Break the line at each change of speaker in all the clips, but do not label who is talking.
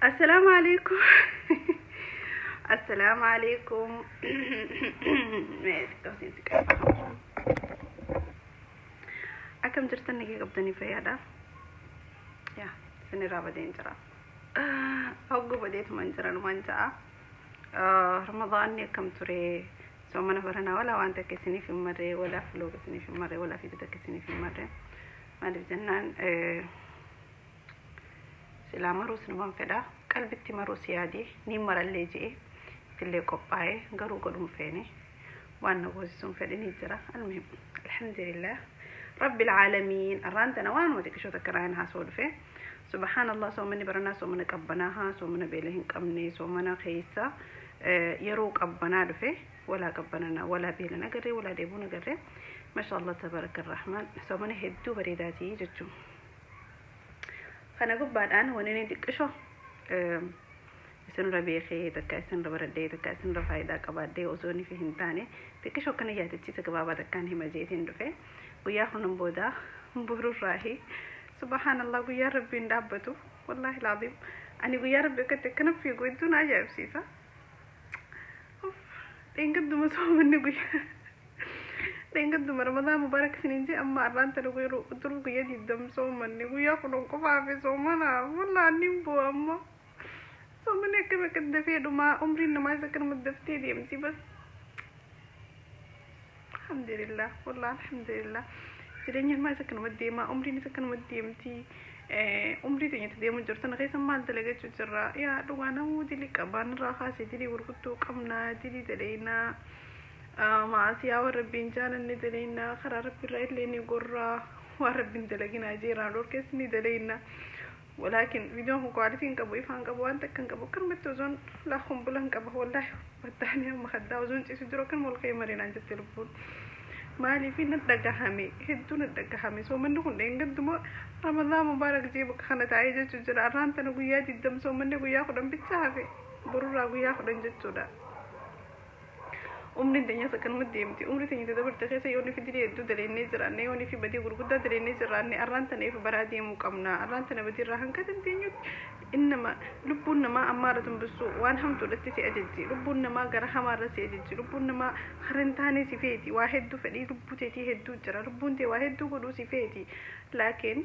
السلام عليكم. السلام عليكم. أكم جرتني كي قبضني في هذا يا سني رابدين جرا هوجو بديت منجرا ومنجا رمضان كم تري سو من فرنا ولا وانت كسني في مرة ولا فلو كسني في مرة ولا في بدك كسني في مرة ما أدري جنان سلا مروس نمان فدا قلبتي مروس يادي نيمر اللي جي في اللي قباي قرو قدوم فيني وانا وزسون فدني جرا المهم الحمد لله رب العالمين أرانتنا وان وديك شو تكرهنها سولفه سبحان الله سو مني برنا سو من قبناها سو من بيلهن قمني سو من خيسا يرو قبنا دفه ولا قبننا ولا بيلنا قري ولا ديبونا قري ما شاء الله تبارك الرحمن سو من هدو بريداتي جتو خنا قباد أنا ونيني ديك شو سن ربيخي دكا سن ربردي دكا سن رفايدا قبادي وزوني في هنتاني ديك شو كنا ياتي سكبابا دكان هما جيتين دفه وياهن بودا برو راهي سبحان الله ويا ربي ندابتو والله العظيم أنا ويا ربي كنت في قويتون عجائب سيسا تنقد مسوم مني ويا تنقد رمضان مبارك سنينجي أما أرانت لغيرو أدرو يدي الدم سوم مني ويا خلون قفا في سومنا والله نيمبو أما سومني كما كنت في دوما عمري ما سكن مدفتي دي أمتي بس الحمد لله والله الحمد لله سيدني ما سكن مدي ما عمري نسكن مدي أمتي عمري تاني تدي مجرتنا غير سمال تلاقي تجرا يا دوانا ودي لي كبان راخا سيدي وركتو كمنا تدي تلينا ما أسيا وربين جانا ندلينا خرار برايت ليني قرا وربين تلاقينا جيران روركسني دلينا ولكن فيديوهم كواليتين كبو يفان كبو أنت كان كبو كان متوزون لا خنبلان كبو والله بتاني ما خدا وزون تسجرو كان ملقي مرينا عند التلفون مالي في ندقة همي هدو ندقة همي سو من نكون دينغ دمو رمضان مبارك جيبك خنا تعيجة تجرا ران تنقويا جدام سو من نقويا خدام بيتشافي برورا قويا خدام جتودا عمري الدنيا سكن مديمتي عمري تاني تدبر تخيسا يوني في دليل دو دليل نجراني يوني في بدي غرغدا دليل نجراني أرانتني في برادي مقامنا أرانتنا بدي راهن كتن تينيو إنما لبونا ما أمارة بالسوء وان همتو لتسي أجلتي لبونا ما قرها ما رسي أجلتي لبونا ما خرنتاني سيفيتي واحد دو فدي لبو تيتي هدو جرا لبون تي واحد دو قدو سيفيتي لكن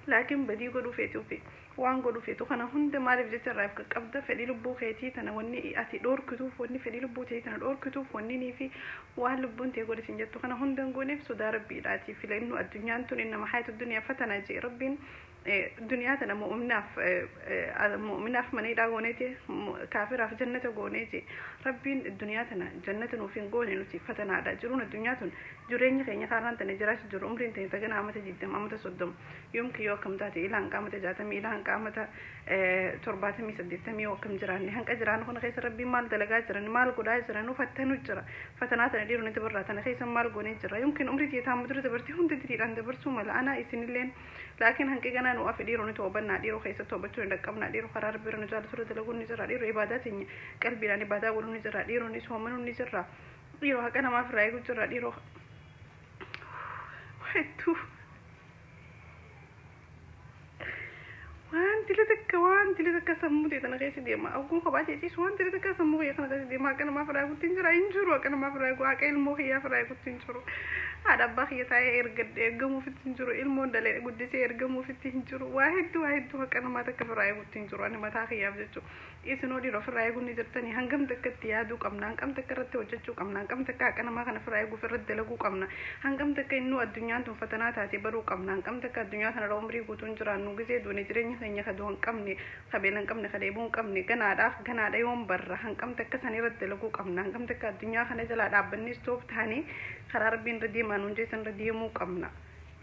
لكن بدي قدو فيتو في وان قدو فيتو خنا هند ما رفجة الرافق قبضة فدي لبو خيتي تنا وني أتي دور كتوف وني فدي لبو تي تنا دور كتوف وني نيفي وان لبون تي قدو سنجتو خنا هند نقول نفسه دا ربي راتي في لأنه الدنيا انتون إنما حياة الدنيا فتنا جي ربين الدنيا تنا مؤمنة في مني دا غونيتي كافرة في جنة غونيتي ربين الدنيا تنا جنة وفين غوني نتي فتنا دا جرون الدنيا تن جريني خيني خاران تنا جراش جر عمرين تني تغنى عمتا جدام عمتا صدام يوم كي يوكم تاتي إلان قامتا جاتمي إلان قامتا ترباتمي سديتمي وكم جراني هنك جران خون خيس ربي مال دلقا جران مال قدا جران وفتنو جرا فتنات نديرو نتبرا تنا خيس مال غوني جرا يمكن عمري تيتام مدر تبرتي هون تدري عند برسو مال أنا إسني لين لكن هنك جنا نوقف ديرو نتوبنا ديرو خيس توبتو ندقمنا ديرو قرار بيرو نجال سورة دلقون نجرا ديرو عباداتي قلبي لاني بادا ولو نجرا ديرو نسومنو نجرا ديرو هكذا ما في رايقو جرا ديرو وحدو وان تلتك سمودي تنا غيسي ديما أو كون خباتي تيش وان تلتك سمودي خنا غيسي ديما كنا ما في رايقو تنجرا إنجرو كنا ما في رايقو هكا الموخي في رايقو تنجرو هذا باخي تاي إرجمو في تنجرو المودل قد سي إرجمو في تنجرو واحد هكذا ما تكفر رايقو تنجرو أنا ما تاخي يابجتو إيسنو دي رفر رايقو نجرتني هنگم تكتي يادو كمنا هنگم تكرت وجتشو كمنا هنگم تكا كنا ما كنا فرايقو في الرد لقو كمنا هنگم تكا إنو الدنيا انتم فتنات هاتي برو كمنا هنگم تكا الدنيا تنا رومري قوتون جران نوغزي دو نجرين خيني خدوان كمني خبيلن كمني خديبون كمني غنادا يوم برا هنگم تكا ساني رد لقو كمنا هنگم تكا الدنيا خنا جلا دابني ستوب تاني خرار بين ردي مانون جيسن ردي مو كمنا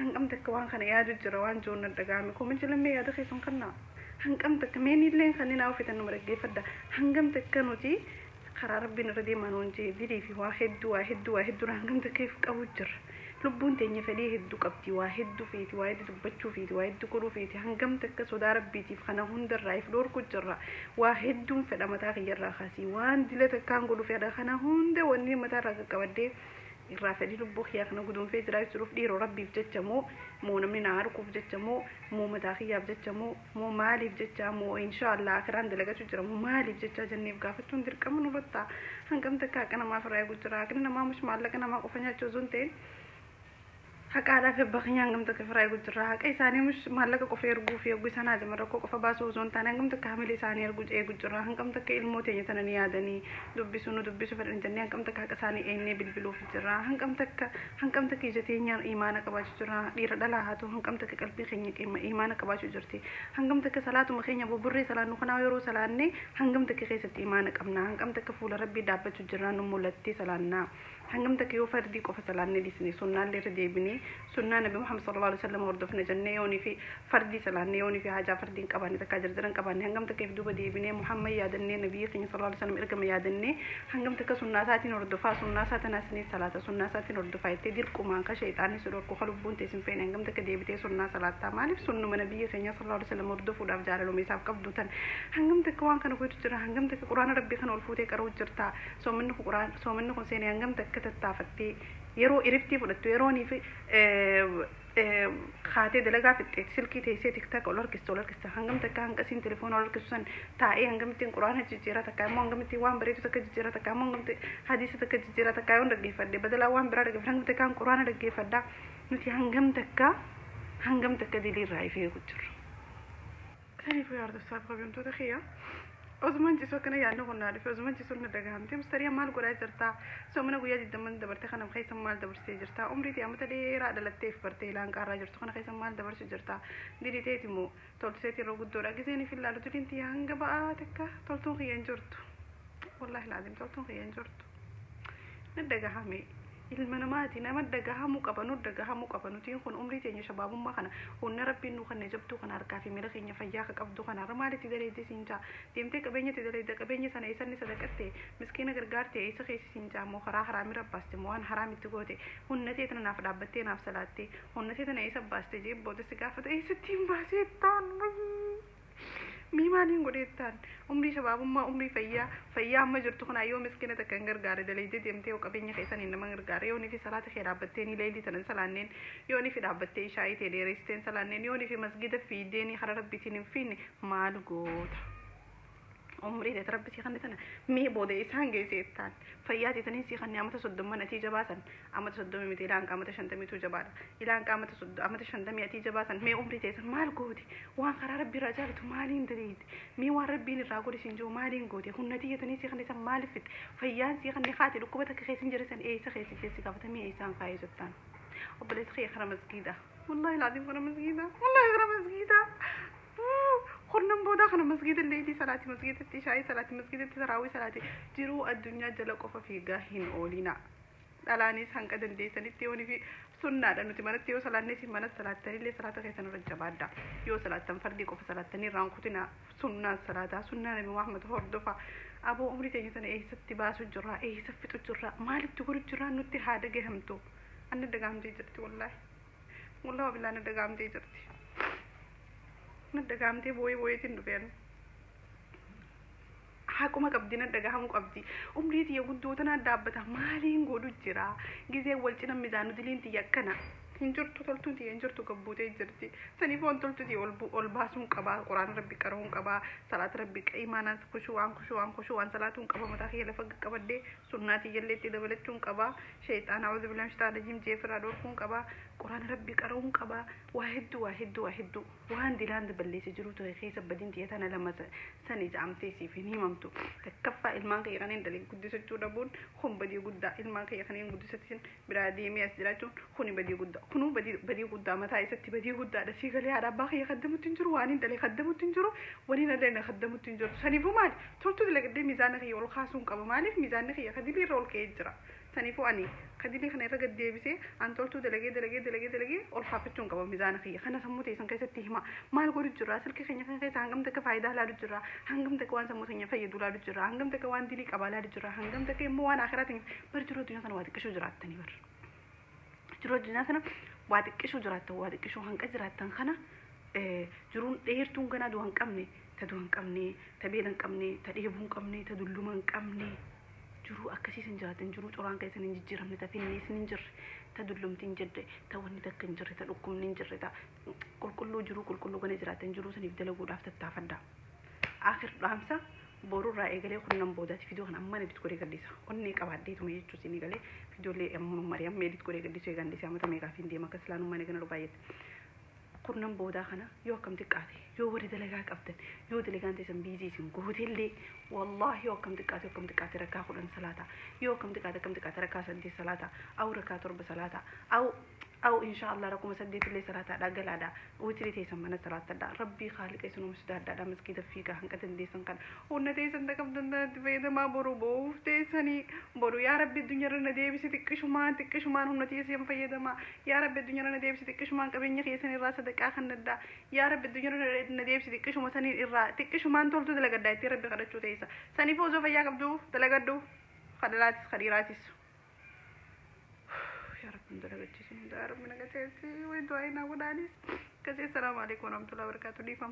هنگم تكا وان خنا يادو جروان جون ندقامي كومن جلمي يادو خيسون كنا هنگم تك ميني لين خلينا وفي تنمر جيفدا هنگم تك نوتي قرار بين ردي مانونجي ديري في واحد هنگم تك كيف كوجر لبون تاني فديه هدو كبتي واحد فيتي واحد تبچو فيتي واحد كرو فيتي هنگم تك سودار بيتي فخنا هندر رايف دور كجرا واحد فدا متا غير راخاسي وان دلت كان غدو فدا خنا هند وني متا راك كبدي irraafadii lubbuu kiyyaa kana guduunfee jiraachuuf dhiiroo rabbiif jecha moo namni na harkuuf jecha moo mataa kiyyaaf jecha moo maaliif jecha moo inshaallah akiraan dalagatu jira moo maaliif jecha jenneef gaafachuun dirqama nurratti hangam takka haqa namaaf irraa eegu jira haqni namaa mush maallaqa namaa qofa nyaachuu osoo hin ta'in haqaadhaa fi abbaa keenya hangam takka irraa eegu jira haqa isaanii mush maallaqa qofa erguu fi eeguu isaan haajama rakkoo qofa baasuu osoo hin taane hangam takka hamilee isaanii eegu jira hangam takka ilmoo teenya tana ni yaadanii dubbisu fedhan jennee hangam takka haqa isaanii eennee bilbiluuf jira hangam takka ija teenya imaana qabaachuu jira dhiira dhalaa haa ta'u hangam takka qalbii keenya imaana qabaachuu jirti hangam takka salaatuma keenya bobburree salaannu kanaa yeroo salaanne hangam takka keessatti imaana qabna hangam takka fuula rabbii dhaabbachuu jirra nu mul'attee salaannaa hangam takka yoo fardii qofa salaanne disne sunnaallee irra deebinee sunnaa nabi Muhammad sallallahu alaihi wasallam hordofna jennee yoonii fi fardii salaanne yoonii fi haajaa fardiin qabaanne takka jarjaran qabaanne hangam takka if duuba deebinee Muhammad yaadannee nabii keenya sallallahu alaihi wasallam ergama yaadannee hangam takka sunnaa isaatiin hordofaa sunnaa isaa tanaasni salaata sunnaa isaatiin hordofaa itti dirqumaan ka shayxaanni sodorku qalubbuun teessin feene hangam takka deebitee sunnaa salaataa maaliif sunnuma nabii keenya sallallahu alaihi wasallam hordofuudhaaf jaalalumee isaaf qabdu tan hangam takka waan kana gootu jira hangam takka quraana rabbii kana ol fuutee qaruu jirta soomanni kun seenee hangam takka tattaafattee yeroo iriftii fudhattu yeroonii fi kaatee dalagaa fixxee silkii teessee tiktaaka ol harkista hangam takka hanqasiin telefoona ol harkisu san taa'ee hangamittiin quraana jijjiiraa takka immoo hangamittiin waan bareedu takka jijjiiraa takka immoo hangamti hadiisa takka jijjiiraa takka yoon dhaggeeffadhe badalaa waan biraa dhaggeeffadhe hangam takka quraana dhaggeeffadhaa nuti hangam takka diliirraa ifee jirra saniifuu yaardessaaf qabamtoota kiyya Osman jiso kana yaadno konna dhufe Osman jiso na dhagahamte mustariya maal godhaa jirta soomana guyyaa digdaman dabarte kana keessa maal dabarsee jirta umriitii amata dheeraa dhalatteef bartee ilaan qaarraa jirtu kana keessa maal dabarsu jirta diditeeti moo tolteeti yeroo guddoodha giseen fi ilaalu tudinti hanga ba'aa takka toltuun kiyyan jirtu wallahi laazim toltuun kiyyan jirtu na dhagahame ilma namaati nama dhagahamuu qabanu tiin kun umrii teenya shabaabummaa kana honna rabbiin nu kanne jabtuu kana harkaa fi miila keenya fayyaa ka qabdu kana maalitti daleedde siinjaa deemtee qabeenyatti daleedde qabeenya sana eessanni sadaqatte miskiina gargaarte eessa keessa siinjaa moo karaa haraamii rabbaaste moo waan haraamitti goote hunnatee tana naaf dhaabbattee naaf salaatte hunnatee tana eessa baaste jeebboota si gaafata eessattiin baasee taan miimaanin godheettaan umrii shabaabummaa umrii fayyaa amma jirtu kana yoo miskiina takka hin gargaare daleedde deemtee yoo qabeenya keessaniin nama gargaare yoonii fi salaata kee dhaabbattee ni leelii tanan salaanneen yoonii fi dhaabbattee ishaayii tee dheeresteen salaanneen yoonii fi masgida fiiddeenii hara rabbiitiin hin fiinne maal goota umrii de rabbi si khanne tana mee boode isaan geesseettaan fayyaati tanii si khanne amata 30 ati jabaasan amata 30 miti ilaan qaamata 50 tu jabaadha ilaan qaamata 30 amata 50 ati jabaasan mee umrii teessan maal gooti waan karaa rabbi irraa jaalatu maaliin daleeti mee waan rabbiin irraa godhi sin jiru maaliin gooti hunnati tanii si khanne san maaliif fit fayyaan si khanne khaati dhukkuba takka keessin jirisan eessa keessi gafata mee isaan kaayee jettaan obbolees khee khara masgida wallahi laadim khara masgida خرنا بودا خنا مسجد الليلي صلاة مسجد التشاي صلاة مسجد التراوي صلاة جرو الدنيا جلقوا في جاهين أولينا alaanis hanqa dandeessanitti yooni fi sunnaadha nuti manatti yoo salaanne si mana salaattanii salaata keessan irra jabaadha yoo salaattan fardii qofa salaattanii irraan kutina sunnaan salaataa sunnaa nabi Muhammad hordofa aboo umrii teenya sana eessatti baasu jirra eessa fixu jirra maalitti godhu jirra nutti haa dhagahamtu anna dhagahamtee jirti wallahi billahi anna dhagahamtee jirti nadagaamtee booyeetiin dhufeen haquma qabdina dhagahamu qabdi umriitii guddoo tana dhaabbata maaliin godhu jira gizee wal cina mizaanu diliinti yakkana hinjirtu toltuuti hinjirtu gabbuutee jirti saniif waan toltuuti ol baasuun qabaa quraan rabbi qaruun qabaa salaat rabbi imaanaan kushuwaan salaatuun qaba mataa kee lafa qabadde sunnaatii jalleetti dabalachuun qabaa shayxaan a'uudhu billahi minash shaytaanir rajiim jeefirraa dhorkuun qabaa quraan rabbi qaruun qabaa waa hedduu waan dilaan daballeesse jiru ta'e keessa badin tiyatana lama sani jaamtee siif hin himamtu takkaffaa ilmaan kee kanneen dalee guddisachuu dhabuun kun badii guddaa ilmaan kee kanneen guddisatiin biraa deemee as jiraachuun kuni badii guddaa kunu badii guddaa mataa isatti badii guddaadha si galee haadha abbaa kee kaddamutti hin jiru waan hin dalee kaddamutti hin jiru waliin adeemna kaddamutti hin jiru saniifuu maali toltu dalagdee miizaana kee ol kaasuun qaba maaliif miizaanni kee kadilii irra ol ka'ee jira saniifuu ani kadilii kana irra gaddeebisee an toltuu dalagee ol kaafachuun qaba miizaana kee kana sammuu teessan keessatti hima maal godhu jirra silkii keenya kan keessa hangam takka faayidaa laalu jirra hangam takka waan sammuu keenya fayyadu laalu jirra hangam takka waan dilii qabaa laalu jirra hangam takka immoo waan akiraatiin bar jiruu addunyaa kana waa xiqqishuu jiraattanii bar jiruu addunyaa kana waa xiqqishuu hanqa jiraattan kana jiruun dheertuun ganaa du'an qabne ta beela hin qabne ta dheebuu hin qabne ta dulluma hin qabne jiruu akkasii sin jiraatan jiruu coraan keessan hin jijjiiramne ta finniis hin jirre ta dullumti hin jirre ta wanni takka hin jirre ta dhukkubni hin jirre ta qulqulluu jiruu qulqulluu kana jiraatan jiruu saniif dalaguudhaaf tattaafadha aakhir dhaamsa borurraa eegalee kunnan boodaati fidoo kan amman edit godhee gaddisa onnee qabaaddeetuma jechuu sinii galee fiidoolee mari'am edit godhee gaddisuu eegandisee amata meeqaaf hin deema akka islaanummaa negana dhubaayyetti kunnan boodaa kana yoo akkam xiqqaate yoo warri dalagaa qabdan yoo dalagaan teessan biizii isin gootellee wallaahi yoo akkam xiqqaate rakkaa 10 salaata yoo akkam xiqqaate rakkaa 8 salaata au rakkaa 7 salaata au insha Allah rakuma 8 illee salaata dha galaadha witri teessan mana salaata dha rabbii khaliqee sunu musdaadha masjida fiiga hanqatan deessan kan onna teessan qabdan fayyadamaa boru boof teessanii boru yaa rabbi dunyarra deebisi xiqqishumaan humna teessan fayyadamaa yaa rabbi dunyarra deebisi xiqqishumaan qabeenya keessan irraa sadaqaa kan dadda yaa rabbi dunyarra deebisi xiqqishuma sanii irraa xiqqishumaan toltu dalagaddaa itti rabbi kadhachuu teessa sanii foozoo fayyaa qabdu dalagaddu khadiratis يا رب من درجتي يا رب من قتلتي وين دعينا ونانيس كذا السلام عليكم ورحمة الله وبركاته ليكم